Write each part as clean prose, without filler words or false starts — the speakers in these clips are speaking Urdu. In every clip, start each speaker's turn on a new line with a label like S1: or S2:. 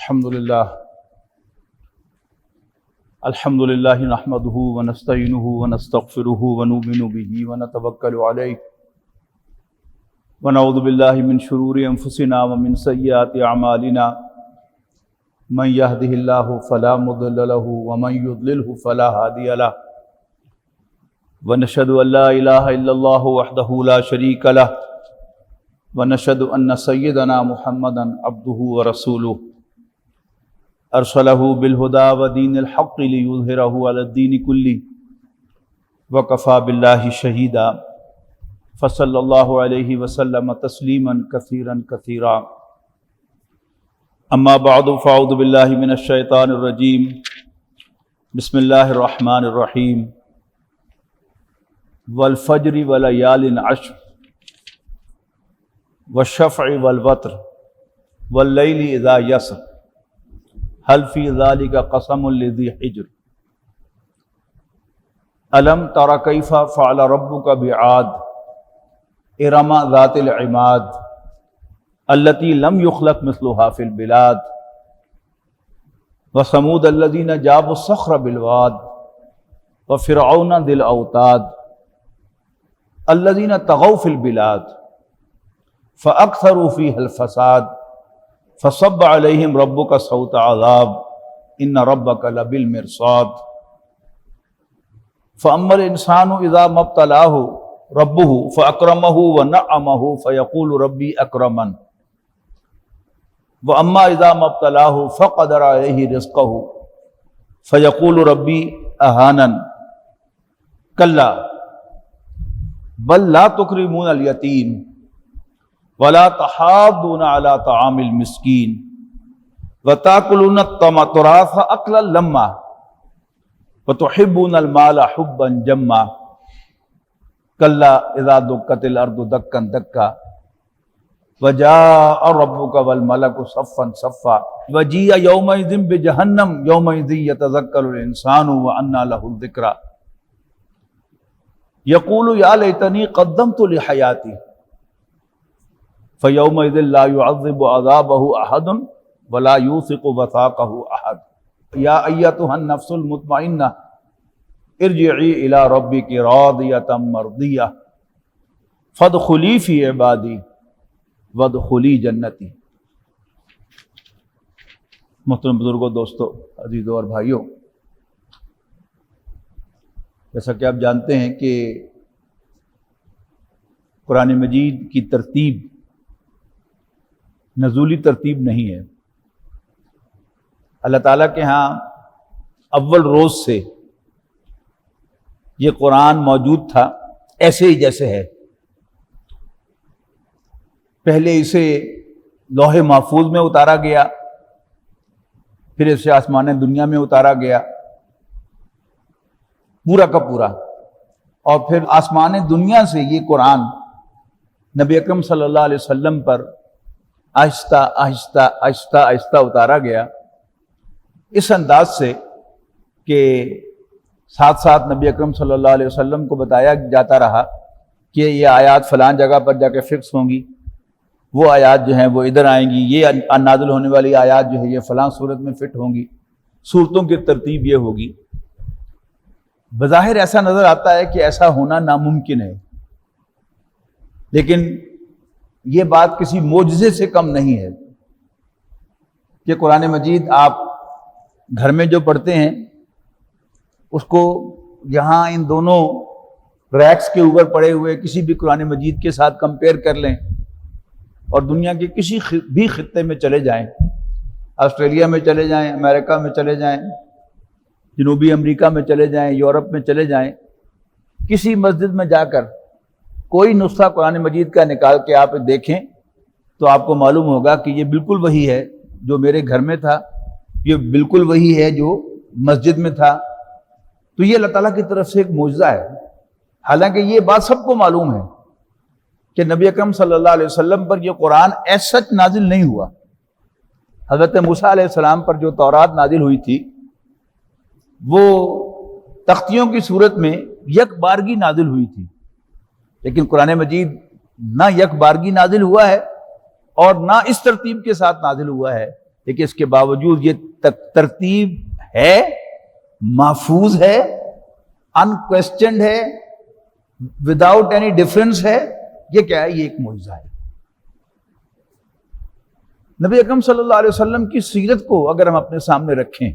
S1: الحمد للہ نحمده ونستعینه ونستغفره ونؤمن به ونتوکل علیہ ونعوذ باللہ من شرور انفسنا ومن سیئات اعمالنا من يهده اللہ فلا مضل له ومن يضلله فلا هادی له ونشهد ان لا الہ الا اللہ وحدہ لا شریک له ونشهد ان سیدنا محمدا عبدہ ورسولہ ارسلہ بالہدی ودین الحق لیظہرہ علی الدین کلہ وکفی باللہ شہیدا فصلی اللہ علیہ وسلم تسلیما کثیرا کثیرا اما بعد فاعوذ باللہ من الشیطان الرجیم بسم اللہ الرحمن الرحیم والفجر ولیال عشر والشفع والوتر واللیل اذا یسر هل فی ذلک قسم لذی حجر الم تر کیف فعل ربک بعاد ارم ذات العماد التی لم یخلق مثلها فی البلاد وثمود الذین جابوا الصخر بالواد وفرعون ذی الاوتاد الذین طغوا فی البلاد فاکثروا فیہا الفساد فصب علیہم ربک صوت عذاب ان ربک لبالمرصاد فاما الانسان اذا ما ابتلاه ربه فاکرمہ ونعمہ فیقول ربی اکرمن واما اذا ما ابتلاه فقدر علیہ رزقہ فیقول ربی اہانن کلا بل لا تکرمون الیتیم ولا تحاضون على طعام المسکین وتاکلون التراث اکلا لما وتحبون المال حبا جما کلا اذا دکت الارض دکا دکا وجاء ربک والملک صفا صفا وجیء یومئذ بجہنم یومئذ یتذکر الانسان وانى له الذکری یقول یا لیتنی قدمت لحیاتی فَيَوْمَئِذٍ لَا يُعَذِّبُ عَذَابَهُ أَحَدٌ وَلَا يُوثِقُ وَثَاقَهُ أَحَدٌ يَا أَيَّتُهَا النَّفْسُ الْمُطْمَئِنَّةُ ارْجِعِي إِلَىٰ رَبِّكِ رَاضِيَةً مَرْضِيَّةً فَادْخُلِي فِي عِبَادِي وَادْخُلِي جَنَّتِي۔ محترم بزرگوں، دوستو، عزیزوں اور بھائیوں، جیسا کہ آپ جانتے ہیں کہ قرآن مجید کی ترتیب نزولی ترتیب نہیں ہے۔ اللہ تعالیٰ کے ہاں اول روز سے یہ قرآن موجود تھا ایسے ہی جیسے ہے۔ پہلے اسے لوح محفوظ میں اتارا گیا، پھر اسے آسمان دنیا میں اتارا گیا پورا کا پورا، اور پھر آسمان دنیا سے یہ قرآن نبی اکرم صلی اللہ علیہ وسلم پر آہستہ آہستہ آہستہ آہستہ اتارا گیا، اس انداز سے کہ ساتھ ساتھ نبی اکرم صلی اللہ علیہ وسلم کو بتایا جاتا رہا کہ یہ آیات فلان جگہ پر جا کے فکس ہوں گی، وہ آیات جو ہیں وہ ادھر آئیں گی، یہ نازل ہونے والی آیات جو ہے یہ فلاں صورت میں فٹ ہوں گی، صورتوں کی ترتیب یہ ہوگی۔ بظاہر ایسا نظر آتا ہے کہ ایسا ہونا ناممکن ہے، لیکن یہ بات کسی معجزے سے کم نہیں ہے کہ قرآن مجید آپ گھر میں جو پڑھتے ہیں اس کو یہاں ان دونوں ریکس کے اوپر پڑے ہوئے کسی بھی قرآن مجید کے ساتھ کمپیئر کر لیں، اور دنیا کے کسی بھی خطے میں چلے جائیں، آسٹریلیا میں چلے جائیں، امریکہ میں چلے جائیں، جنوبی امریکہ میں چلے جائیں، یورپ میں چلے جائیں، کسی مسجد میں جا کر کوئی نسخہ قرآن مجید کا نکال کے آپ دیکھیں تو آپ کو معلوم ہوگا کہ یہ بالکل وہی ہے جو میرے گھر میں تھا، یہ بالکل وہی ہے جو مسجد میں تھا۔ تو یہ اللہ تعالیٰ کی طرف سے ایک معجزہ ہے، حالانکہ یہ بات سب کو معلوم ہے کہ نبی اکرم صلی اللہ علیہ وسلم پر یہ قرآن ایز سچ نازل نہیں ہوا۔ حضرت موسیٰ علیہ السلام پر جو تورات نازل ہوئی تھی وہ تختیوں کی صورت میں یک بارگی نازل ہوئی تھی، لیکن قرآن مجید نہ یک بارگی نازل ہوا ہے اور نہ اس ترتیب کے ساتھ نازل ہوا ہے لیکن اس کے باوجود یہ ترتیب ہے، محفوظ ہے، انکویسچنڈ ہے، وداؤٹ اینی ڈفرنس ہے. یہ کیا ہے؟ یہ ایک معجزہ ہے. نبی اکرم صلی اللہ علیہ وسلم کی سیرت کو اگر ہم اپنے سامنے رکھیں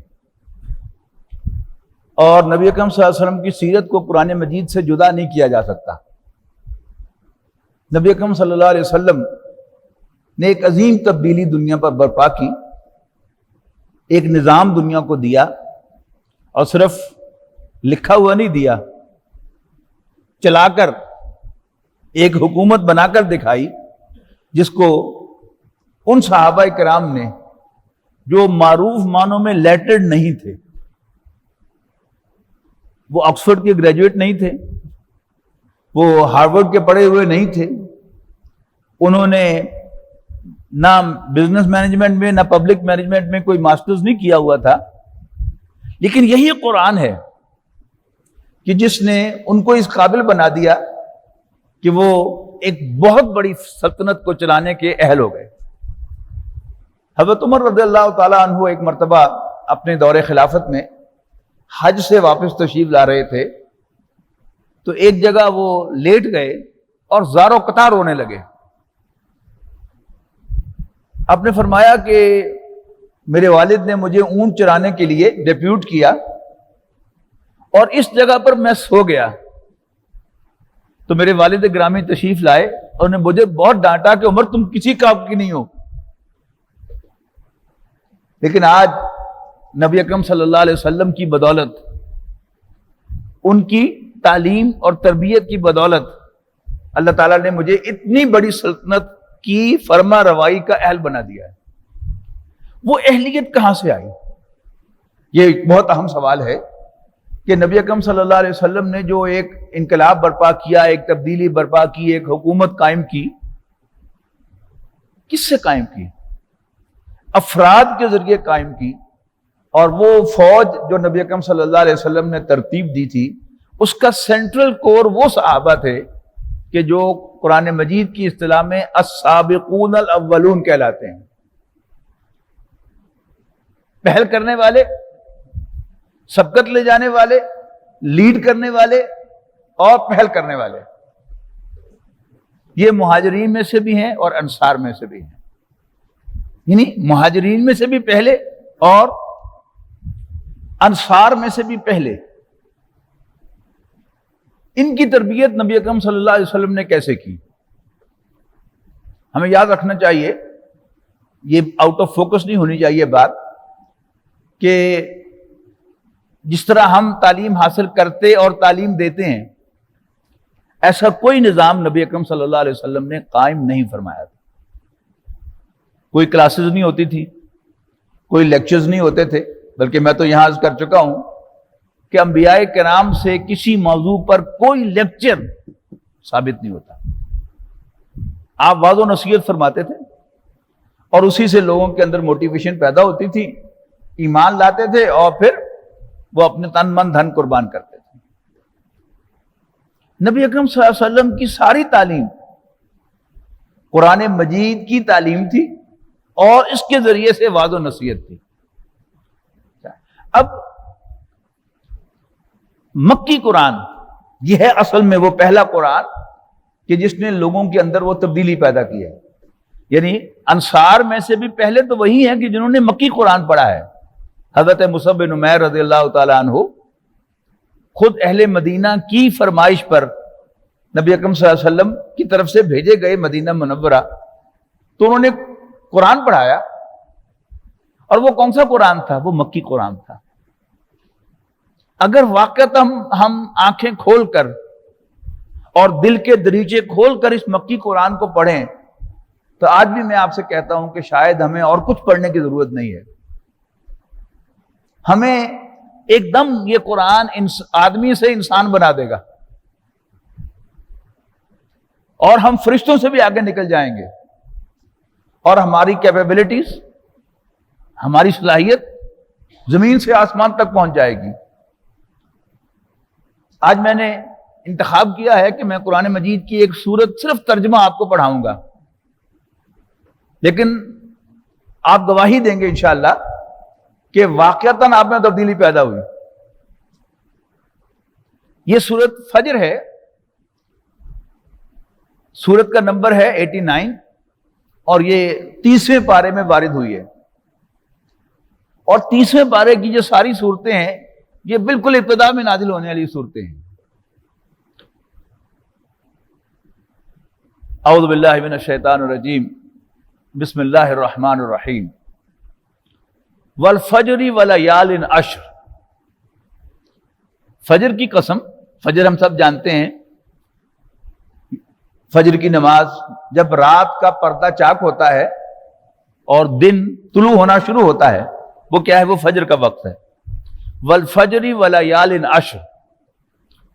S1: اور نبی اکرم صلی اللہ علیہ وسلم کی سیرت کو قرآن مجید سے جدا نہیں کیا جا سکتا. نبی اکرم صلی اللہ علیہ وسلم نے ایک عظیم تبدیلی دنیا پر برپا کی، ایک نظام دنیا کو دیا، اور صرف لکھا ہوا نہیں دیا، چلا کر ایک حکومت بنا کر دکھائی، جس کو ان صحابہ کرام نے جو معروف معنوں میں لیٹرڈ نہیں تھے، وہ آکسفورڈ کے گریجویٹ نہیں تھے، وہ ہارورڈ کے پڑھے ہوئے نہیں تھے، انہوں نے نہ بزنس مینجمنٹ میں نہ پبلک مینجمنٹ میں کوئی ماسٹرز نہیں کیا ہوا تھا، لیکن یہی قرآن ہے کہ جس نے ان کو اس قابل بنا دیا کہ وہ ایک بہت بڑی سلطنت کو چلانے کے اہل ہو گئے. حضرت عمر رضی اللہ تعالیٰ عنہ ایک مرتبہ اپنے دور خلافت میں حج سے واپس تشریف لا رہے تھے، تو ایک جگہ وہ لیٹ گئے اور زار و قطار رونے لگے. آپ نے فرمایا کہ میرے والد نے مجھے اونٹ چرانے کے لیے ڈیپیوٹ کیا اور اس جگہ پر میں سو گیا. تو میرے والد گرامی تشریف لائے اور انہوں نے مجھے بہت ڈانٹا کہ عمر تم کسی کام کی نہیں ہو. لیکن آج نبی اکرم صلی اللہ علیہ وسلم کی بدولت، ان کی تعلیم اور تربیت کی بدولت، اللہ تعالیٰ نے مجھے اتنی بڑی سلطنت کی فرما روائی کا اہل بنا دیا ہے. وہ اہلیت کہاں سے آئی؟ یہ ایک بہت اہم سوال ہے کہ نبی اکرم صلی اللہ علیہ وسلم نے جو ایک انقلاب برپا کیا، ایک تبدیلی برپا کی، ایک حکومت قائم کی، کس سے قائم کی؟ افراد کے ذریعے قائم کی. اور وہ فوج جو نبی اکرم صلی اللہ علیہ وسلم نے ترتیب دی تھی، اس کا سینٹرل کور وہ صحابہ تھے کہ جو قرآن مجید کی اصطلاح میں السابقون الاولون کہلاتے ہیں. پہل کرنے والے، سبقت لے جانے والے، لیڈ کرنے والے اور پہل کرنے والے. یہ مہاجرین میں سے بھی ہیں اور انصار میں سے بھی ہیں، یعنی مہاجرین میں سے بھی پہلے اور انصار میں سے بھی پہلے. ان کی تربیت نبی اکرم صلی اللہ علیہ وسلم نے کیسے کی؟ ہمیں یاد رکھنا چاہیے، یہ آؤٹ آف فوکس نہیں ہونی چاہیے بات، کہ جس طرح ہم تعلیم حاصل کرتے اور تعلیم دیتے ہیں، ایسا کوئی نظام نبی اکرم صلی اللہ علیہ وسلم نے قائم نہیں فرمایا تھا. کوئی کلاسز نہیں ہوتی تھی، کوئی لیکچرز نہیں ہوتے تھے، بلکہ میں تو یہاں عرض کر چکا ہوں کہ انبیاء کرام سے کسی موضوع پر کوئی لیکچر ثابت نہیں ہوتا. آپ واضح و نصیحت فرماتے تھے اور اسی سے لوگوں کے اندر موٹیویشن پیدا ہوتی تھی، ایمان لاتے تھے اور پھر وہ اپنے تن من دھن قربان کرتے تھے. نبی اکرم صلی اللہ علیہ وسلم کی ساری تعلیم قرآن مجید کی تعلیم تھی اور اس کے ذریعے سے واضح و نصیحت تھی. اب مکی قرآن یہ ہے اصل میں وہ پہلا قرآن کہ جس نے لوگوں کے اندر وہ تبدیلی پیدا کی ہے. یعنی انصار میں سے بھی پہلے تو وہی ہیں کہ جنہوں نے مکی قرآن پڑھا ہے. حضرت مصعب بن عمیر رضی اللہ تعالیٰ عنہ خود اہل مدینہ کی فرمائش پر نبی اکرم صلی اللہ علیہ وسلم کی طرف سے بھیجے گئے مدینہ منورہ، تو انہوں نے قرآن پڑھایا. اور وہ کون سا قرآن تھا؟ وہ مکی قرآن تھا. اگر واقعتا ہم آنکھیں کھول کر اور دل کے دریچے کھول کر اس مکی قرآن کو پڑھیں تو آج بھی میں آپ سے کہتا ہوں کہ شاید ہمیں اور کچھ پڑھنے کی ضرورت نہیں ہے. ہمیں ایک دم یہ قرآن آدمی سے انسان بنا دے گا اور ہم فرشتوں سے بھی آگے نکل جائیں گے، اور ہماری کیپیبلٹیز، ہماری صلاحیت زمین سے آسمان تک پہنچ جائے گی. آج میں نے انتخاب کیا ہے کہ میں قرآن مجید کی ایک سورت صرف ترجمہ آپ کو پڑھاؤں گا، لیکن آپ گواہی دیں گے انشاءاللہ کہ واقعتاً آپ میں تبدیلی پیدا ہوئی۔ یہ سورت فجر ہے، سورت کا نمبر ہے 89 اور یہ 30ویں پارے میں وارد ہوئی ہے، اور 30ویں پارے کی جو ساری صورتیں ہیں یہ بالکل ابتدا میں نازل ہونے والی صورتیں ہیں۔ اعوذ باللہ من الشیطان الرجیم، بسم اللہ الرحمن الرحیم۔ والفجر ولیال عشر، فجر کی قسم، فجر ہم سب جانتے ہیں، فجر کی نماز جب رات کا پردہ چاک ہوتا ہے اور دن طلوع ہونا شروع ہوتا ہے، وہ کیا ہے؟ وہ فجر کا وقت ہے۔ والفجر ولیال عشر،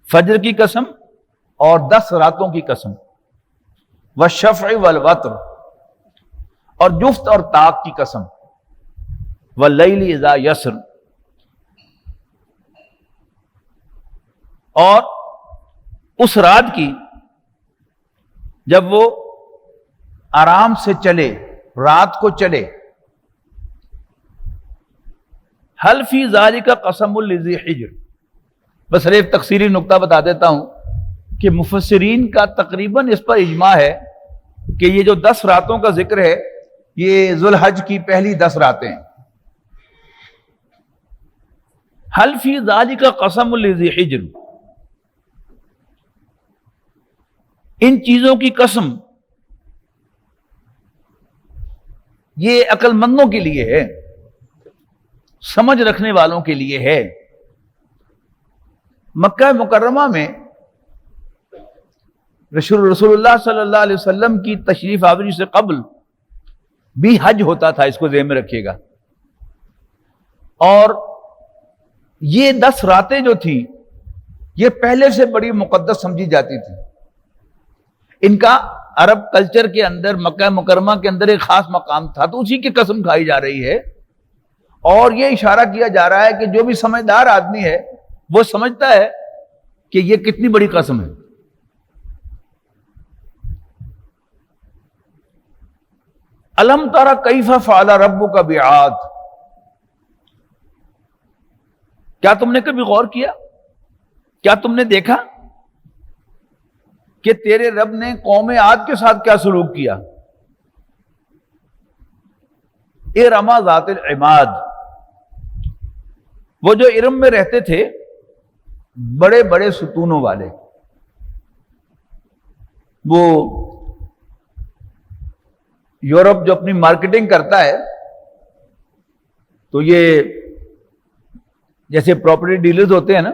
S1: فجر کی قسم اور 10 راتوں کی قسم۔ والشفع والوتر، اور جفت اور طاق کی قسم۔ واللیل اذا یسر، اور اس رات کی جب وہ آرام سے چلے، رات کو چلے۔ حل فی ذالک قسم لذی حجر، بس ایک تفصیلی نقطہ بتا دیتا ہوں کہ مفسرین کا تقریباً اس پر اجماع ہے کہ یہ جو 10 راتوں کا ذکر ہے یہ ذوالحج کی پہلی 10 راتیں ہیں۔ حل فی ذالک قسم لذی حجر، ان چیزوں کی قسم یہ عقل مندوں کے لیے ہے، سمجھ رکھنے والوں کے لیے ہے۔ مکہ مکرمہ میں رسول اللہ صلی اللہ علیہ وسلم کی تشریف آوری سے قبل بھی حج ہوتا تھا، اس کو ذہن میں رکھیے گا۔ اور یہ 10 راتیں جو تھیں یہ پہلے سے بڑی مقدس سمجھی جاتی تھی۔ ان کا عرب کلچر کے اندر، مکہ مکرمہ کے اندر ایک خاص مقام تھا، تو اسی کی قسم کھائی جا رہی ہے، اور یہ اشارہ کیا جا رہا ہے کہ جو بھی سمجھدار آدمی ہے وہ سمجھتا ہے کہ یہ کتنی بڑی قسم ہے۔ الم تر کیف فعل ربک بعاد، کیا تم نے کبھی غور کیا، کیا تم نے دیکھا کہ تیرے رب نے قوم عاد کے ساتھ کیا سلوک کیا؟ ارم ذات العماد، وہ جو ارم میں رہتے تھے، بڑے بڑے ستونوں والے۔ وہ یورپ جو اپنی مارکیٹنگ کرتا ہے تو یہ جیسے پراپرٹی ڈیلرز ہوتے ہیں نا،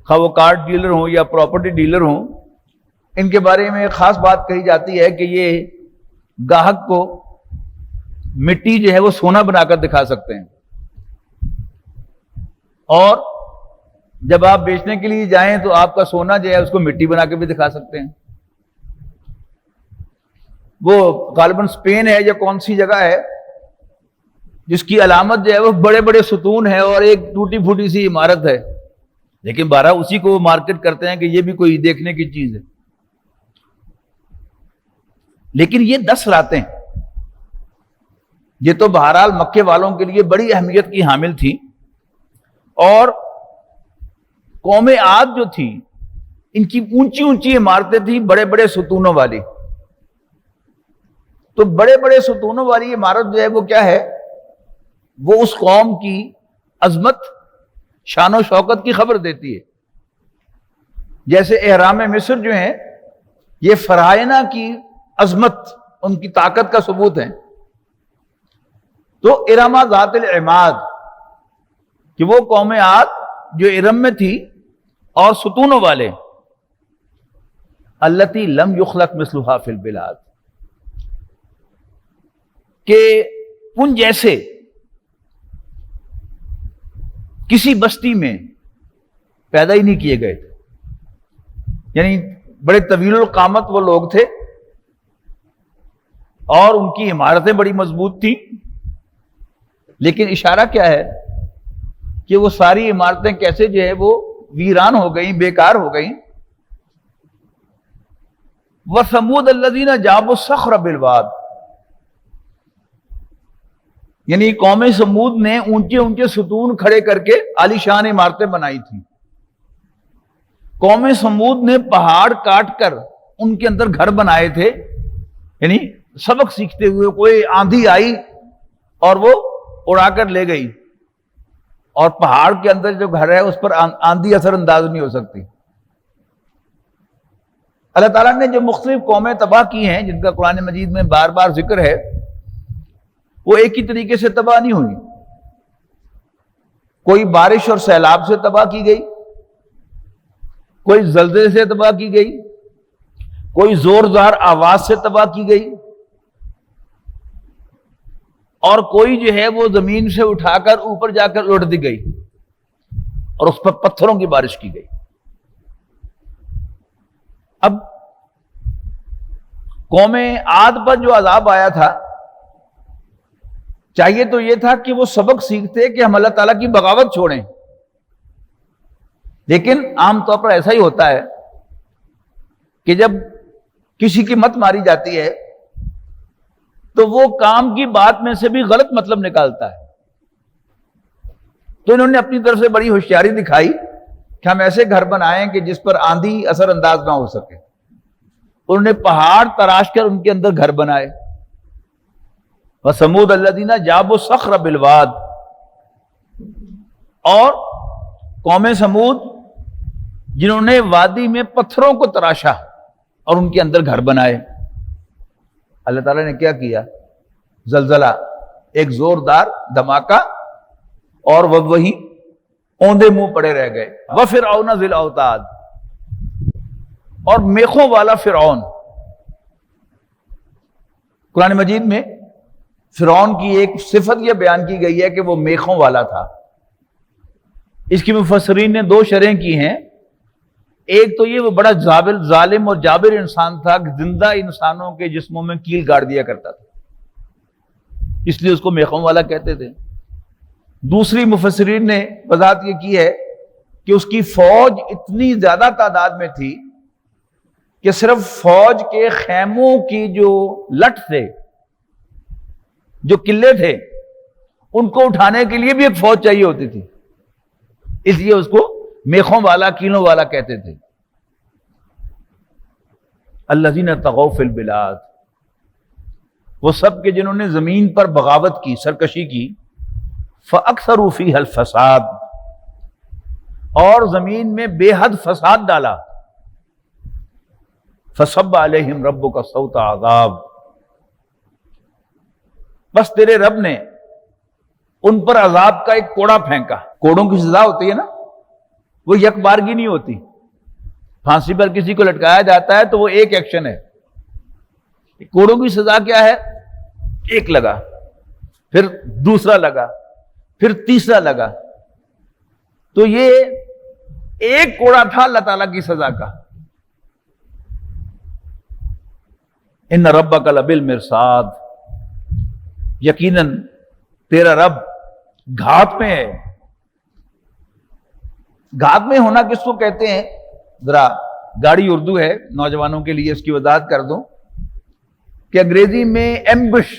S1: خواہ وہ کار ڈیلر ہوں یا پراپرٹی ڈیلر ہوں، ان کے بارے میں ایک خاص بات کہی جاتی ہے کہ یہ گاہک کو مٹی جو ہے وہ سونا بنا کر دکھا سکتے ہیں، اور جب آپ بیچنے کے لیے جائیں تو آپ کا سونا جو ہے اس کو مٹی بنا کے بھی دکھا سکتے ہیں۔ وہ غالباً اسپین ہے یا کون سی جگہ ہے جس کی علامت جو ہے وہ بڑے بڑے ستون ہے اور ایک ٹوٹی پھوٹی سی عمارت ہے، لیکن بارہ اسی کو وہ مارکیٹ کرتے ہیں کہ یہ بھی کوئی دیکھنے کی چیز ہے۔ لیکن یہ 10 راتیں یہ تو بہرحال مکے والوں کے لیے بڑی اہمیت کی حامل تھی، اور قوم عاد جو تھی ان کی اونچی اونچی عمارتیں تھیں، بڑے بڑے ستونوں والی۔ تو بڑے بڑے ستونوں والی عمارت جو ہے وہ کیا ہے؟ وہ اس قوم کی عظمت، شان و شوکت کی خبر دیتی ہے۔ جیسے احرام مصر جو ہیں یہ فرعونہ کی عظمت، ان کی طاقت کا ثبوت ہے۔ تو ارم ذات العماد کہ وہ قوم عاد جو ارم میں تھی اور ستونوں والے، التی لم یخلق مثلها فی البلاد، کہ ان جیسے کسی بستی میں پیدا ہی نہیں کیے گئے تھے۔ یعنی بڑے طویل القامت وہ لوگ تھے اور ان کی عمارتیں بڑی مضبوط تھیں، لیکن اشارہ کیا ہے کہ وہ ساری عمارتیں کیسے جو ہے وہ ویران ہو گئیں، بیکار ہو گئیں۔ وَثَمُودَ الَّذِينَ جَابُوا الصَّخْرَ بِالْوَادِ، یعنی قوم سمود نے اونچے اونچے ستون کھڑے کر کے عالی شان عمارتیں بنائی تھیں. قوم سمود نے پہاڑ کاٹ کر ان کے اندر گھر بنائے تھے. یعنی سبق سیکھتے ہوئے کوئی آندھی آئی اور وہ اڑا کر لے گئی، اور پہاڑ کے اندر جو گھر ہے اس پر آندھی اثر انداز نہیں ہو سکتی. اللہ تعالیٰ نے جو مختلف قومیں تباہ کی ہیں جن کا قرآن مجید میں بار بار ذکر ہے، وہ ایک ہی طریقے سے تباہ نہیں ہوئی. کوئی بارش اور سیلاب سے تباہ کی گئی، کوئی زلزلے سے تباہ کی گئی، کوئی زوردار آواز سے تباہ کی گئی، اور کوئی جو ہے وہ زمین سے اٹھا کر اوپر جا کر اڑ دی گئی اور اس پر پتھروں کی بارش کی گئی. اب قوم عاد پر جو عذاب آیا تھا، چاہیے تو یہ تھا کہ وہ سبق سیکھتے کہ ہم اللہ تعالیٰ کی بغاوت چھوڑیں، لیکن عام طور پر ایسا ہی ہوتا ہے کہ جب کسی کی مت ماری جاتی ہے تو وہ کام کی بات میں سے بھی غلط مطلب نکالتا ہے. تو انہوں نے اپنی طرف سے بڑی ہوشیاری دکھائی کہ ہم ایسے گھر بنائیں کہ جس پر آندھی اثر انداز نہ ہو سکے. انہوں نے پہاڑ تراش کر ان کے اندر گھر بنائے. وَثَمُودَ الَّذِينَ جَابُوا الصَّخْرَ بِالْوَادِ، اور قوم سمود جنہوں نے وادی میں پتھروں کو تراشا اور ان کے اندر گھر بنائے. اللہ تعالیٰ نے کیا کیا؟ زلزلہ، ایک زوردار دھماکہ، اور وہ وہی اوندے منہ پڑے رہ گئے. وَفِرْعَوْنَ ذِي الْأَوْتَادِ، اور میخوں والا فرعون. قرآن مجید میں فرعون کی ایک صفت یہ بیان کی گئی ہے کہ وہ میخوں والا تھا. اس کی مفسرین نے دو شرحیں کی ہیں. ایک تو یہ وہ بڑا ظالم اور جابر انسان تھا کہ زندہ انسانوں کے جسموں میں کیل گاڑ دیا کرتا تھا، اس لیے اس کو میخوں والا کہتے تھے. دوسری مفسرین نے وضاحت یہ کی ہے کہ اس کی فوج اتنی زیادہ تعداد میں تھی کہ صرف فوج کے خیموں کی جو لٹ تھے، جو قلعے تھے، ان کو اٹھانے کے لیے بھی ایک فوج چاہیے ہوتی تھی، اس لیے اس کو میخوں والا، کیلوں والا کہتے تھے. الذین طغوا فی البلاد، وہ سب کے جنہوں نے زمین پر بغاوت کی، سرکشی کی. فاکثروا فیہا الفساد، اور زمین میں بے حد فساد ڈالا. فصب علیہم ربک صوت عذاب، بس تیرے رب نے ان پر عذاب کا ایک کوڑا پھینکا. کوڑوں کی سزا ہوتی ہے نا، وہ یک بارگی نہیں ہوتی. پھانسی پر کسی کو لٹکایا جاتا ہے تو وہ ایک ایکشن ہے. کوڑوں کی سزا کیا ہے؟ ایک لگا، پھر دوسرا لگا، پھر تیسرا لگا. تو یہ ایک کوڑا تھا اللہ تعالیٰ کی سزا کا. ان ربک لبالمرصاد، یقیناً تیرا رب گھات میں ہے. گھات میں ہونا کس کو کہتے ہیں؟ ذرا گاڑی اردو ہے، نوجوانوں کے لیے اس کی وضاحت کر دوں کہ انگریزی میں ایمبش،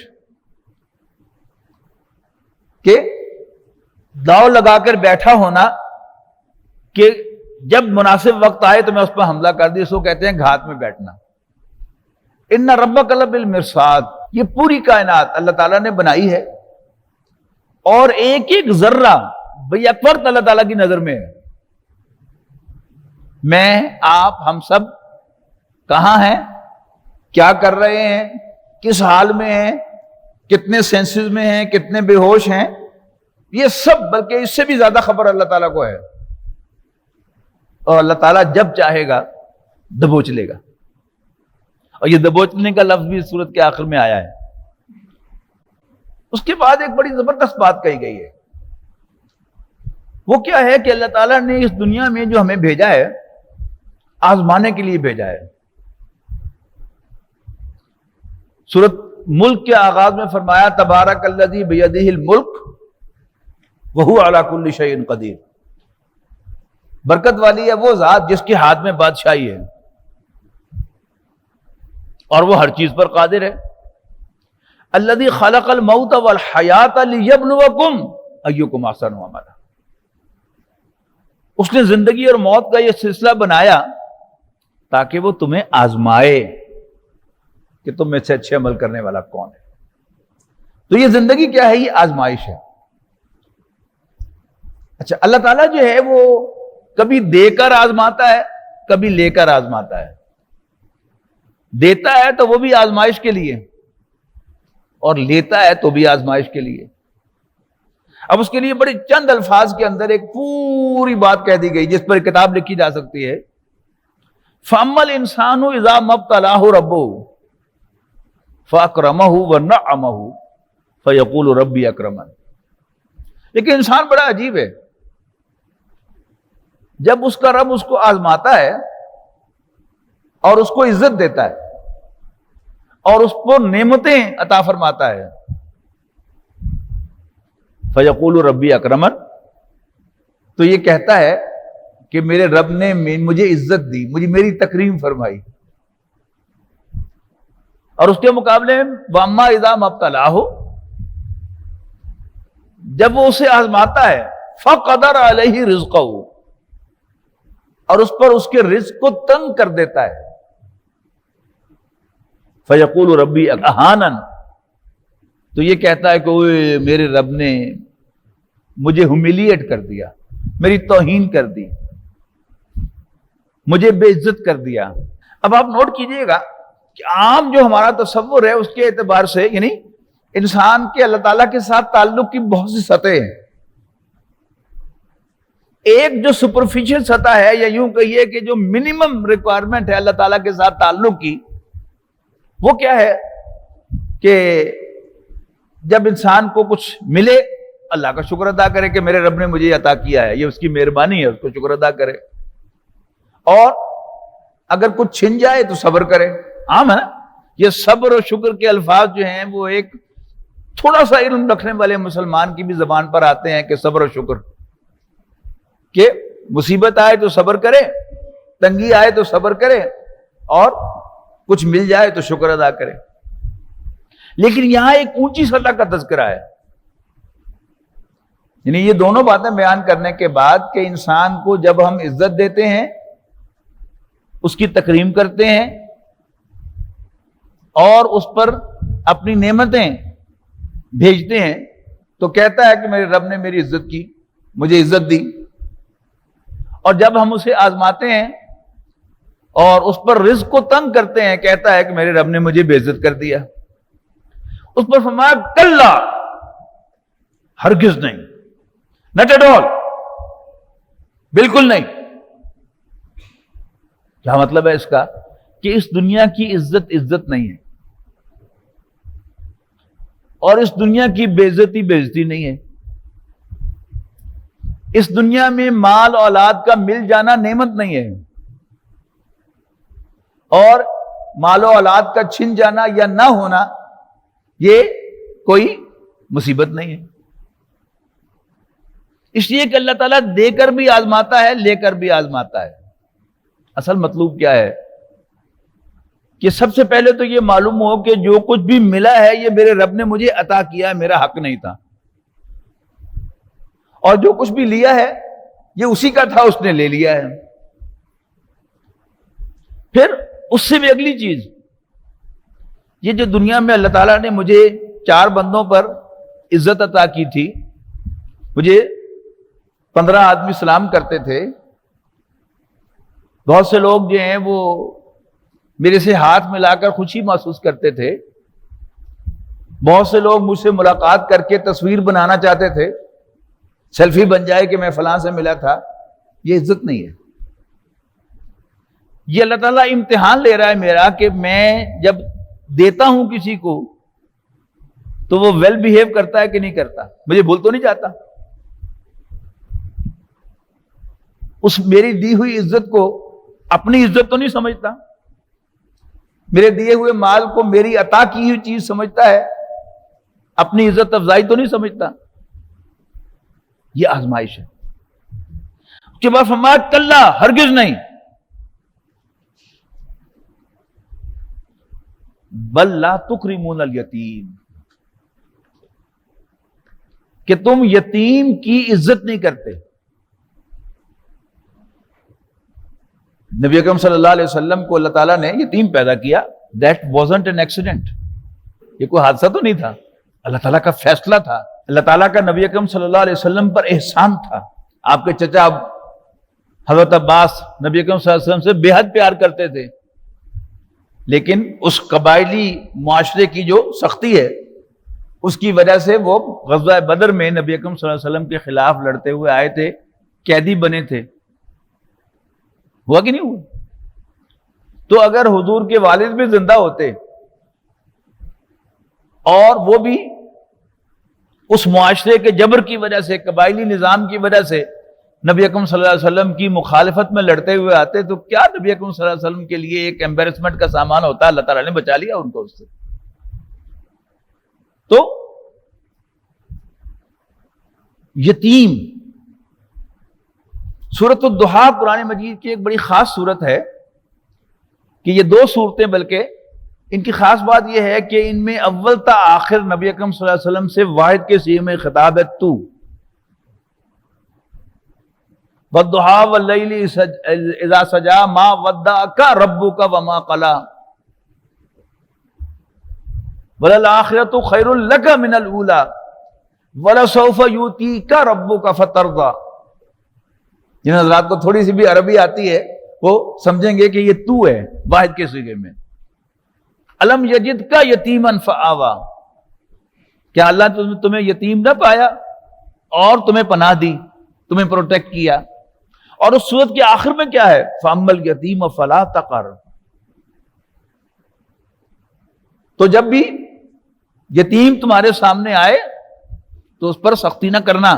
S1: کہ داؤ لگا کر بیٹھا ہونا، کہ جب مناسب وقت آئے تو میں اس پر حملہ کر دی، اس کو کہتے ہیں گھات میں بیٹھنا. ان ربک لبالمرصاد، یہ پوری کائنات اللہ تعالیٰ نے بنائی ہے، اور ایک ایک ذرہ بیک وقت اللہ تعالیٰ کی نظر میں ہے. میں، آپ، ہم سب کہاں ہیں، کیا کر رہے ہیں، کس حال میں ہیں، کتنے سینسز میں ہیں، کتنے بے ہوش ہیں، یہ سب، بلکہ اس سے بھی زیادہ خبر اللہ تعالیٰ کو ہے. اور اللہ تعالیٰ جب چاہے گا دبوچ لے گا. اور یہ دبوچنے کا لفظ بھی اس سورت کے آخر میں آیا ہے. اس کے بعد ایک بڑی زبردست بات کہی گئی ہے. وہ کیا ہے کہ اللہ تعالیٰ نے اس دنیا میں جو ہمیں بھیجا ہے، آزمانے کے لیے بھیجا ہے. سورت ملک کے آغاز میں فرمایا تبارک الذی بیدہ الملک وہو علی کل شیء قدیر. برکت والی ہے وہ ذات جس کے ہاتھ میں بادشاہی ہے اور وہ ہر چیز پر قادر ہے. الذی خلق الموت والحیات لیبلوکم ایکم احسن عملا. اس نے زندگی اور موت کا یہ سلسلہ بنایا تاکہ وہ تمہیں آزمائے کہ تم میں سے اچھے عمل کرنے والا کون ہے. تو یہ زندگی کیا ہے؟ یہ آزمائش ہے. اچھا، اللہ تعالیٰ جو ہے وہ کبھی دے کر آزماتا ہے، کبھی لے کر آزماتا ہے. دیتا ہے تو وہ بھی آزمائش کے لیے، اور لیتا ہے تو بھی آزمائش کے لیے. اب اس کے لیے بڑے چند الفاظ کے اندر ایک پوری بات کہہ دی گئی جس پر کتاب لکھی جا سکتی ہے. فَأَمَّا الْإِنسَانُ إِذَا مَا ابْتَلَاهُ رَبُّهُ فَأَكْرَمَهُ وَنَعَّمَهُ فَيَقُولُ رَبِّي أَكْرَمَنِ. لیکن انسان بڑا عجیب ہے. جب اس کا رب اس کو آزماتا ہے اور اس کو عزت دیتا ہے اور اس کو نعمتیں عطا فرماتا ہے، فَيَقُولُ رَبِّي أَكْرَمَنِ، تو یہ کہتا ہے کہ میرے رب نے مجھے عزت دی، مجھے میری تکریم فرمائی. اور اس کے مقابلے میں وَأَمَّا إِذَا مَا ابْتَلَاهُ، جب وہ اسے آزماتا ہے، فَقَدَرَ عَلَيْهِ رِزْقَهُ، اور اس پر اس کے رزق کو تنگ کر دیتا ہے، فَيَقُولُ رَبِّي أَهَانَنِ، تو یہ کہتا ہے کہ میرے رب نے مجھے ہیومیلیٹ کر دیا، میری توہین کر دی، مجھے بے عزت کر دیا. اب آپ نوٹ کیجئے گا کہ عام جو ہمارا تصور ہے اس کے اعتبار سے، یعنی انسان کے اللہ تعالیٰ کے ساتھ تعلق کی بہت سی سطحیں ہیں. ایک جو سپرفیشل سطح ہے، یا یوں کہیے کہ جو منیمم ریکوائرمنٹ ہے اللہ تعالیٰ کے ساتھ تعلق کی، وہ کیا ہے کہ جب انسان کو کچھ ملے اللہ کا شکر ادا کرے کہ میرے رب نے مجھے عطا کیا ہے، یہ اس کی مہربانی ہے، اس کو شکر ادا کرے. اور اگر کچھ چھن جائے تو صبر کرے. عام ہے نا یہ صبر اور شکر کے الفاظ جو ہیں وہ ایک تھوڑا سا علم رکھنے والے مسلمان کی بھی زبان پر آتے ہیں کہ صبر اور شکر، کہ مصیبت آئے تو صبر کرے، تنگی آئے تو صبر کرے، اور کچھ مل جائے تو شکر ادا کرے. لیکن یہاں ایک اونچی سطح کا تذکرہ ہے. یعنی یہ دونوں باتیں بیان کرنے کے بعد کہ انسان کو جب ہم عزت دیتے ہیں، اس کی تکریم کرتے ہیں اور اس پر اپنی نعمتیں بھیجتے ہیں، تو کہتا ہے کہ میرے رب نے میری عزت کی، مجھے عزت دی. اور جب ہم اسے آزماتے ہیں اور اس پر رزق کو تنگ کرتے ہیں، کہتا ہے کہ میرے رب نے مجھے بے عزت کر دیا. اس پر فرمایا کلا، ہرگز نہیں، ناٹ ایٹ آل، بالکل نہیں. کیا مطلب ہے اس کا؟ کہ اس دنیا کی عزت نہیں ہے، اور اس دنیا کی بے عزتی نہیں ہے. اس دنیا میں مال اولاد کا مل جانا نعمت نہیں ہے، اور مال و اولاد کا چھن جانا یا نہ ہونا یہ کوئی مصیبت نہیں ہے. اس لیے کہ اللہ تعالیٰ دے کر بھی آزماتا ہے، لے کر بھی آزماتا ہے. اصل مطلوب کیا ہے کہ سب سے پہلے تو یہ معلوم ہو کہ جو کچھ بھی ملا ہے یہ میرے رب نے مجھے عطا کیا ہے، میرا حق نہیں تھا. اور جو کچھ بھی لیا ہے یہ اسی کا تھا، اس نے لے لیا ہے. پھر اس سے بھی اگلی چیز، یہ جو دنیا میں اللہ تعالیٰ نے مجھے 4 بندوں پر عزت عطا کی تھی، مجھے 15 آدمی سلام کرتے تھے، بہت سے لوگ جو ہیں وہ میرے سے ہاتھ ملا کر خوشی محسوس کرتے تھے، بہت سے لوگ مجھ سے ملاقات کر کے تصویر بنانا چاہتے تھے، سیلفی بن جائے کہ میں فلاں سے ملا تھا. یہ عزت نہیں ہے. یہ اللہ تعالیٰ امتحان لے رہا ہے میرا کہ میں جب دیتا ہوں کسی کو تو وہ ویل بیہیو کرتا ہے کہ نہیں کرتا، مجھے بھول تو نہیں جاتا، اس میری دی ہوئی عزت کو اپنی عزت تو نہیں سمجھتا، میرے دیے ہوئے مال کو میری عطا کی ہوئی چیز سمجھتا ہے، اپنی عزت افزائی تو نہیں سمجھتا. یہ آزمائش ہے. اس کے بعد فرمایا کلا، ہرگز نہیں، بل لا تکرمون الیتیم، کہ تم یتیم کی عزت نہیں کرتے. نبی اکرم صلی اللہ علیہ وسلم کو اللہ تعالیٰ نے یتیم پیدا کیا. That wasn't an accident. یہ کوئی حادثہ تو نہیں تھا، اللہ تعالیٰ کا فیصلہ تھا. اللہ تعالیٰ کا نبی اکرم صلی اللہ علیہ وسلم پر احسان تھا. آپ کے چچا حضرت عباس نبی اکرم صلی اللہ علیہ وسلم سے بے حد پیار کرتے تھے، لیکن اس قبائلی معاشرے کی جو سختی ہے اس کی وجہ سے وہ غزوہ بدر میں نبی اکرم صلی اللہ علیہ وسلم کے خلاف لڑتے ہوئے آئے تھے، قیدی بنے تھے. ہوا کہ نہیں ہوا؟ تو اگر حضور کے والد بھی زندہ ہوتے اور وہ بھی اس معاشرے کے جبر کی وجہ سے، قبائلی نظام کی وجہ سے نبی اکرم صلی اللہ علیہ وسلم کی مخالفت میں لڑتے ہوئے آتے، تو کیا نبی اکرم صلی اللہ علیہ وسلم کے لیے ایک ایمبیرسمنٹ کا سامان ہوتا؟ اللہ تعالیٰ نے بچا لیا ان کو اس سے. تو یتیم، سورۃ الضحیٰ قرآن مجید کی ایک بڑی خاص سورت ہے کہ یہ دو صورتیں، بلکہ ان کی خاص بات یہ ہے کہ ان میں اول تا آخر نبی اکرم صلی اللہ علیہ وسلم سے واحد کے صیغے میں خطاب ہے. تو والضحیٰ واللیل اذا سجا ما ودعک ربک وما قلی وللآخرۃ خیر لک من الاولی ولسوف یؤتیک ربک فترضی. جن حضرات کو تھوڑی سی بھی عربی آتی ہے وہ سمجھیں گے کہ یہ تو ہے واحد کے صیغے میں. الم یجدک یتیما فآوی، کیا اللہ تمہیں یتیم نہ پایا اور تمہیں پناہ دی، تمہیں پروٹیکٹ کیا. اور اس سورت کے آخر میں کیا ہے؟ فَأَمَّا الْيَتِيمَ فَلَا تَقْهَرْ. تو جب بھی یتیم تمہارے سامنے آئے تو اس پر سختی نہ کرنا.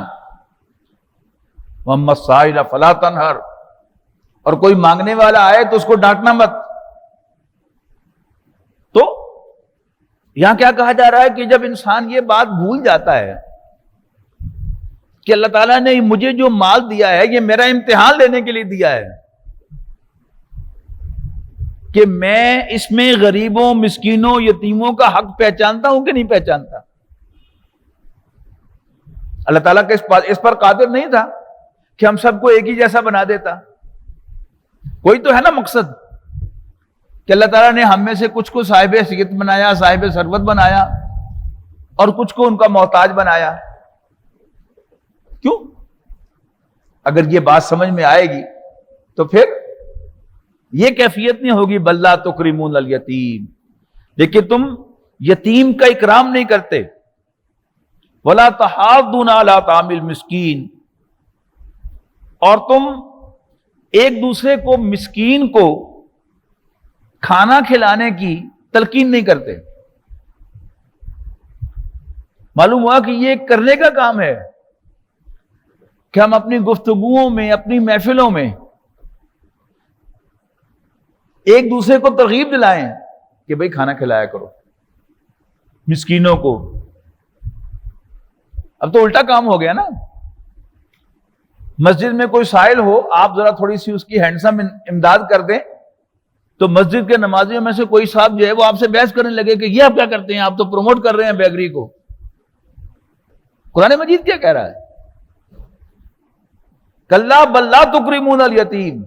S1: وَأَمَّا السَّائِلَ فَلَا تَنْهَرْ، اور کوئی مانگنے والا آئے تو اس کو ڈانٹنا مت. تو یہاں کیا کہا جا رہا ہے کہ جب انسان یہ بات بھول جاتا ہے کہ اللہ تعالیٰ نے مجھے جو مال دیا ہے یہ میرا امتحان لینے کے لیے دیا ہے کہ میں اس میں غریبوں، مسکینوں، یتیموں کا حق پہچانتا ہوں کہ نہیں پہچانتا. اللہ تعالیٰ کا اس پر قادر نہیں تھا کہ ہم سب کو ایک ہی جیسا بنا دیتا. کوئی تو ہے نا مقصد کہ اللہ تعالیٰ نے ہم میں سے کچھ کو صاحب حیثیت بنایا، صاحب ثروت بنایا، اور کچھ کو ان کا محتاج بنایا. کیوں؟ اگر یہ بات سمجھ میں آئے گی تو پھر یہ کیفیت نہیں ہوگی بل لا تکرمون الیتیم، لیکن تم یتیم کا اکرام نہیں کرتے. ولا تحاضون علی طعام المسکین، اور تم ایک دوسرے کو، مسکین کو کھانا کھلانے کی تلقین نہیں کرتے. معلوم ہوا کہ یہ کرنے کا کام ہے کہ ہم اپنی گفتگوؤں میں، اپنی محفلوں میں ایک دوسرے کو ترغیب دلائیں کہ بھئی کھانا کھلایا کرو مسکینوں کو. اب تو الٹا کام ہو گیا نا. مسجد میں کوئی سائل ہو، آپ ذرا تھوڑی سی اس کی ہینڈسم امداد کر دیں تو مسجد کے نمازیوں میں سے کوئی صاحب جو ہے وہ آپ سے بحث کرنے لگے کہ یہ آپ کیا کرتے ہیں، آپ تو پروموٹ کر رہے ہیں بیگری کو. قرآن مجید کیا کہہ رہا ہے؟ کلا بل لا تکرمون الیتیم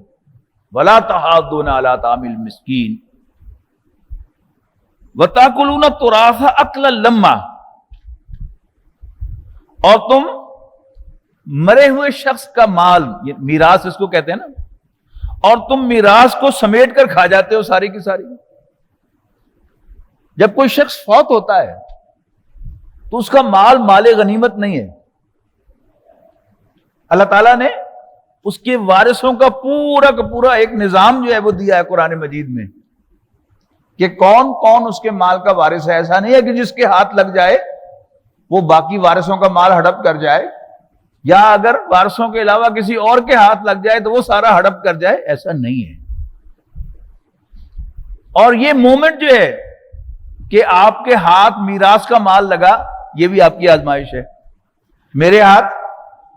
S1: ولا تحاضون علی طعام المسکین وتاکلون التراث اکلا لما، اور تم مرے ہوئے شخص کا مال، یہ میراث اس کو کہتے ہیں نا، اور تم میراث کو سمیٹ کر کھا جاتے ہو ساری کی ساری. جب کوئی شخص فوت ہوتا ہے تو اس کا مال مال غنیمت نہیں ہے. اللہ تعالیٰ نے اس کے وارثوں کا پورا کا پورا ایک نظام جو ہے وہ دیا ہے قرآن مجید میں کہ کون کون اس کے مال کا وارث ہے. ایسا نہیں ہے کہ جس کے ہاتھ لگ جائے وہ باقی وارثوں کا مال ہڑپ کر جائے، یا اگر وارثوں کے علاوہ کسی اور کے ہاتھ لگ جائے تو وہ سارا ہڑپ کر جائے. ایسا نہیں ہے. اور یہ مومنٹ جو ہے کہ آپ کے ہاتھ میراث کا مال لگا، یہ بھی آپ کی آزمائش ہے. میرے ہاتھ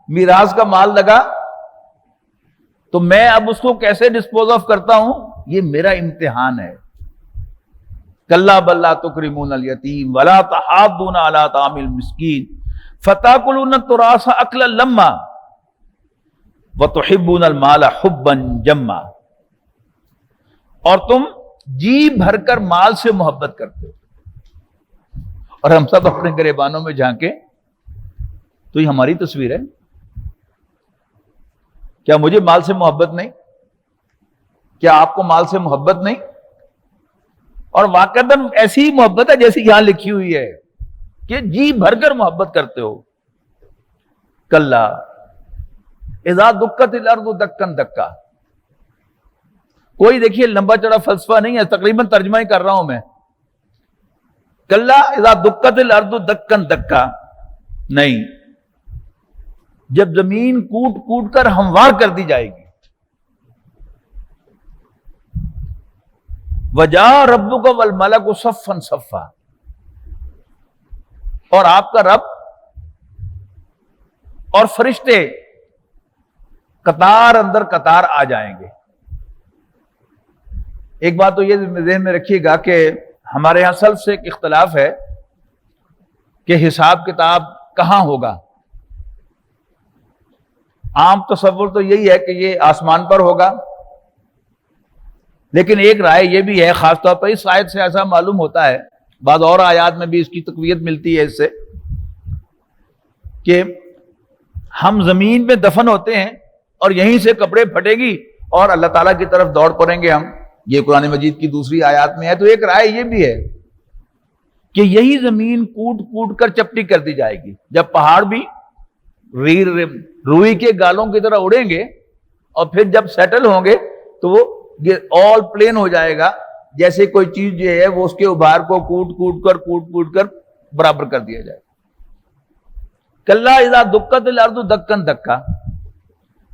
S1: میراث کا مال لگا تو میں اب اس کو کیسے ڈسپوز آف کرتا ہوں، یہ میرا امتحان ہے. کلا بل لا تکرمون الیتیم ولا تحاضون علی طعام المسکین فتاکلون التراث اکلا لما وتحبون المال حبا جما، اور تم جی بھر کر مال سے محبت کرتے ہو. اور ہم سب اپنے گریبانوں میں جھانکیں تو یہ ہماری تصویر ہے. کیا مجھے مال سے محبت نہیں؟ کیا آپ کو مال سے محبت نہیں؟ اور واقعتاً ایسی ہی محبت ہے جیسی یہاں لکھی ہوئی ہے کہ جی بھر کر محبت کرتے ہو. کلا اذا دکت الارض دکن دکا. کوئی دیکھیے لمبا چڑا فلسفہ نہیں ہے، تقریباً ترجمہ ہی کر رہا ہوں میں. کلا اذا دکت الارض دکن دکا، نہیں، جب زمین کوٹ کوٹ کر ہموار کر دی جائے گی. وجاء ربک والملک صفا صفا، اور آپ کا رب اور فرشتے قطار اندر قطار آ جائیں گے. ایک بات تو یہ ذہن میں رکھیے گا کہ ہمارے یہاں سلف سے ایک اختلاف ہے کہ حساب کتاب کہاں ہوگا. عام تصور تو یہی ہے کہ یہ آسمان پر ہوگا، لیکن ایک رائے یہ بھی ہے، خاص طور پر اس آیت سے ایسا معلوم ہوتا ہے، بعض اور آیات میں بھی اس کی تقویت ملتی ہے اس سے، کہ ہم زمین میں دفن ہوتے ہیں اور یہیں سے کپڑے پھٹے گی اور اللہ تعالیٰ کی طرف دوڑ پڑیں گے ہم. یہ قرآن مجید کی دوسری آیات میں ہے. تو ایک رائے یہ بھی ہے کہ یہی زمین کوٹ کوٹ کر چپٹی کر دی جائے گی. جب پہاڑ بھی روئی کے گالوں کی طرح اڑیں گے اور پھر جب سیٹل ہوں گے تو وہ آل پلین ہو جائے گا، جیسے کوئی چیز جو ہے وہ اس کے ابھار کو کوٹ کوٹ کر برابر کر دیا جائے. کلا اذا دکت الارض دکن دکا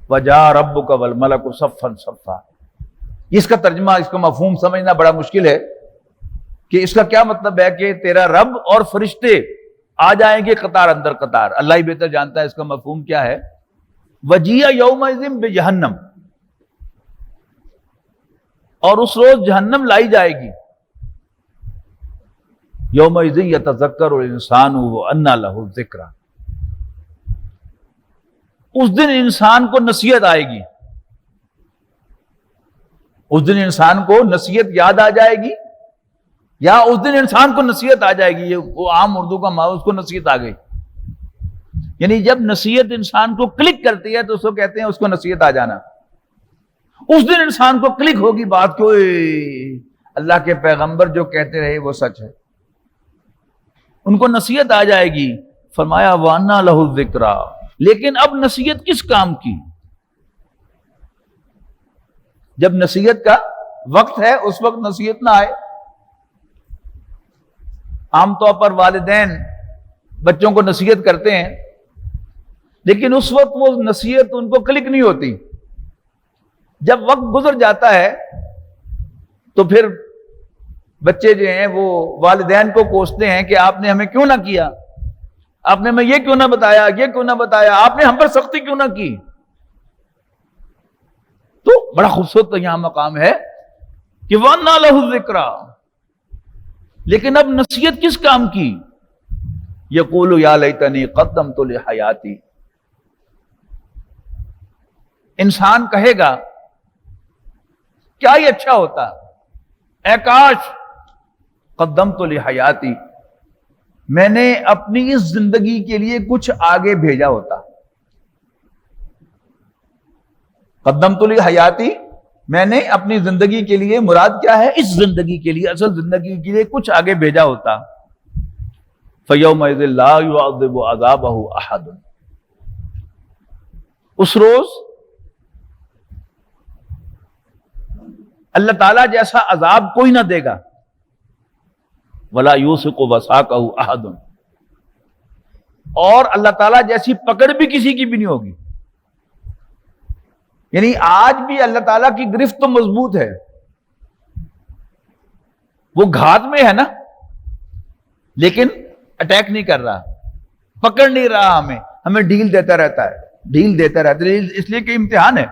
S1: وجاء ربک والملک صفا صفا. اس کا ترجمہ، اس کا مفہوم سمجھنا بڑا مشکل ہے کہ اس کا کیا مطلب ہے کہ تیرا رب اور فرشتے آ جائیں گے قطار اندر قطار. اللہ ہی بہتر جانتا ہے اس کا مفہوم کیا ہے. وجیء یومئذ بجہنم، اور اس روز جہنم لائی جائے گی. یومئذ یتذکر الانسان وانى له الذکریٰ. اس دن انسان کو نصیحت آئے گی، اس دن انسان کو نصیحت یاد آ جائے گی، یا اس دن انسان کو نصیحت آ جائے گی. یہ وہ عام اردو کا ماحول، اس کو نصیحت آ گئی. یعنی جب نصیحت انسان کو کلک کرتی ہے تو اس کو کہتے ہیں اس کو نصیحت آ جانا. اس دن انسان کو کلک ہوگی بات کو، اللہ کے پیغمبر جو کہتے رہے وہ سچ ہے. ان کو نصیحت آ جائے گی. فرمایا وَأَنَّىٰ لَهُ الذِّكْرَىٰ. لیکن اب نصیحت کس کام کی؟ جب نصیحت کا وقت ہے اس وقت نصیحت نہ آئے. عام طور پر والدین بچوں کو نصیحت کرتے ہیں، لیکن اس وقت وہ نصیحت ان کو کلک نہیں ہوتی. جب وقت گزر جاتا ہے تو پھر بچے جو ہیں وہ والدین کو کوستے ہیں کہ آپ نے ہمیں کیوں نہ کیا، آپ نے ہمیں یہ کیوں نہ بتایا، یہ کیوں نہ بتایا، آپ نے ہم پر سختی کیوں نہ کی. تو بڑا خوبصورت یہاں مقام ہے کہ وَأَنَّىٰ لَهُ الذِّكْرَىٰ. لیکن اب نصیحت کس کام کی؟ یقول یا لیتنی قدمت لحیاتی. انسان کہے گا کیا یہ اچھا ہوتا، اے کاش قدمت لحیاتی، میں نے اپنی اس زندگی کے لیے کچھ آگے بھیجا ہوتا. قدمت لحیاتی، میں نے اپنی زندگی کے لیے، مراد کیا ہے؟ اس زندگی کے لیے، اصل زندگی کے لیے کچھ آگے بھیجا ہوتا. فَيَوْمَئِذٍ لَا يُعَذِّبُ عَذَابَهُ أَحَدٌ. اس روز اللہ تعالیٰ جیسا عذاب کوئی نہ دے گا. وَلَا يُوثِقُ وَثَاقَهُ أَحَدٌ. اور اللہ تعالیٰ جیسی پکڑ بھی کسی کی بھی نہیں ہوگی. یعنی آج بھی اللہ تعالیٰ کی گرفت تو مضبوط ہے، وہ گھات میں ہے نا، لیکن اٹیک نہیں کر رہا، پکڑ نہیں رہا ہمیں ڈھیل دیتا رہتا ہے، اس لیے کہ امتحان ہے.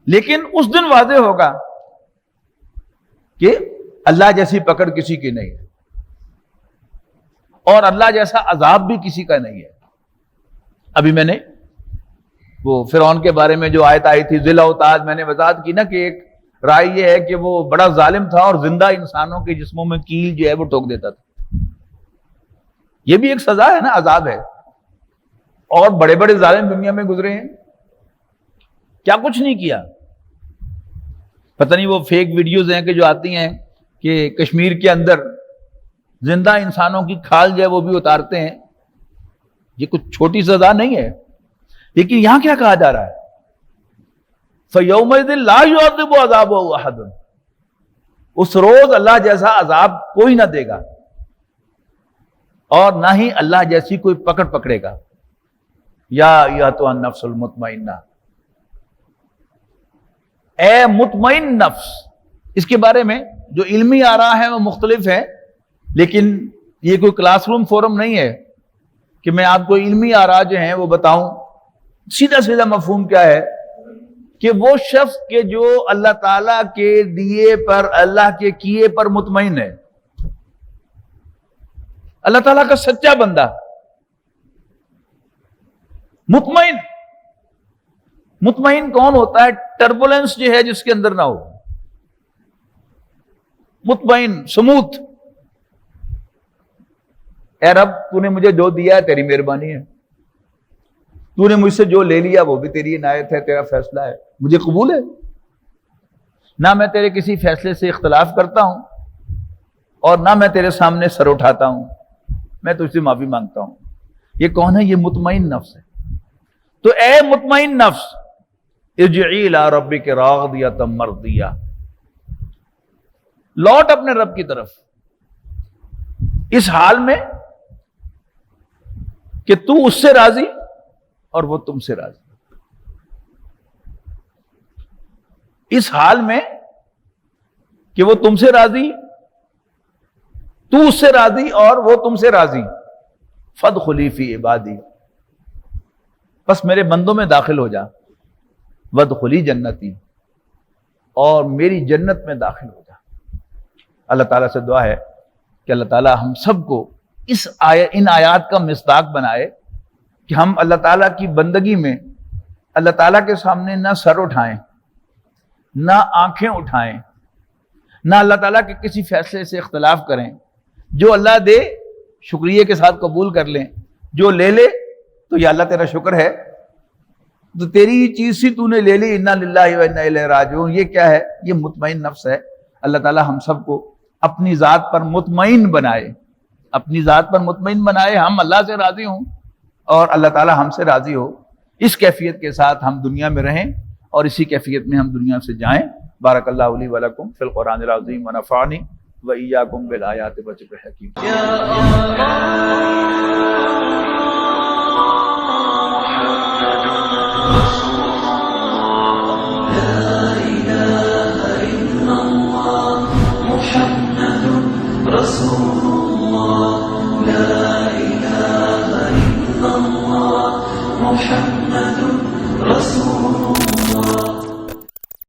S1: لیکن اس دن واضح ہوگا کہ اللہ جیسی پکڑ کسی کی نہیں ہے. اور اللہ جیسا عذاب بھی کسی کا نہیں ہے۔ ابھی میں نے وہ فرعون کے بارے میں جو آیت آئی تھی ذل اوتاد، میں نے وضاحت کی نا کہ ایک رائے یہ ہے کہ وہ بڑا ظالم تھا اور زندہ انسانوں کے جسموں میں کیل جو ہے وہ ٹھوک دیتا تھا۔ یہ بھی ایک سزا ہے نا، عذاب ہے۔ اور بڑے بڑے ظالم دنیا میں گزرے ہیں، کیا کچھ نہیں کیا۔ پتہ نہیں وہ فیک ویڈیوز ہیں کہ جو آتی ہیں کہ کشمیر کے اندر زندہ انسانوں کی کھال جو ہے وہ بھی اتارتے ہیں۔ یہ کچھ چھوٹی سزا نہیں ہے، لیکن یہاں کیا کہا جا رہا ہے؟ فَيَوْمَئِذٍ لَا يُعَذِّبُ عَذَابَهُ أَحَدٌ، اس روز اللہ جیسا عذاب کوئی نہ دے گا، اور نہ ہی اللہ جیسی کوئی پکڑ پکڑے گا۔ یا ایھا النفس المطمئنہ، اے مطمئن نفس۔ اس کے بارے میں جو علمی آراء ہیں وہ مختلف ہیں، لیکن یہ کوئی کلاس روم فورم نہیں ہے کہ میں آپ کو علمی آراء جو ہیں وہ بتاؤں۔ سیدھا سیدھا مفہوم کیا ہے کہ وہ شخص کے جو اللہ تعالیٰ کے دیے پر، اللہ کے کیے پر مطمئن ہے، اللہ تعالیٰ کا سچا بندہ مطمئن۔ مطمئن کون ہوتا ہے؟ ٹربولنس جو ہے جس کے اندر نہ ہو، مطمئن سموتھ۔ اے رب تو نے مجھے جو دیا ہے تیری مہربانی ہے، تو نے مجھ سے جو لے لیا وہ بھی تیری عنایت ہے، تیرا فیصلہ ہے، مجھے قبول ہے۔ نہ میں تیرے کسی فیصلے سے اختلاف کرتا ہوں اور نہ میں تیرے سامنے سر اٹھاتا ہوں، میں تجھ سے معافی مانگتا ہوں۔ یہ کون ہے؟ یہ مطمئن نفس ہے۔ تو اے مطمئن نفس، ارجعی الی ربک راضیۃ مرضیہ، لوٹ اپنے رب کی طرف اس حال میں کہ تو اس سے راضی اور وہ تم سے راضی، اس حال میں کہ وہ تم سے راضی، تو اس سے راضی اور وہ تم سے راضی۔ فادخلی فی عبادی، بس میرے بندوں میں داخل ہو جا، وادخلی جنتی، اور میری جنت میں داخل ہو جا۔ اللہ تعالیٰ سے دعا ہے کہ اللہ تعالیٰ ہم سب کو ان آیات کا مصداق بنائے کہ ہم اللہ تعالیٰ کی بندگی میں اللہ تعالیٰ کے سامنے نہ سر اٹھائیں، نہ آنکھیں اٹھائیں، نہ اللہ تعالیٰ کے کسی فیصلے سے اختلاف کریں۔ جو اللہ دے شکریہ کے ساتھ قبول کر لیں، جو لے لے تو یا اللہ تیرا شکر ہے، تو تیری ہی چیز سی تو نے لے لی، انا للہ و انا الیہ راجعون۔ یہ کیا ہے؟ یہ مطمئن نفس ہے۔ اللہ تعالیٰ ہم سب کو اپنی ذات پر مطمئن بنائے، اپنی ذات پر مطمئن بنائے، ہم اللہ سے راضی ہوں اور اللہ تعالیٰ ہم سے راضی ہو۔ اس کیفیت کے ساتھ ہم دنیا میں رہیں اور اسی کیفیت میں ہم دنیا سے جائیں۔ بارک اللہ لی ولکم فی القرآن العظیم ونفعنی وإیاکم بالآیات والذکر الحکیم۔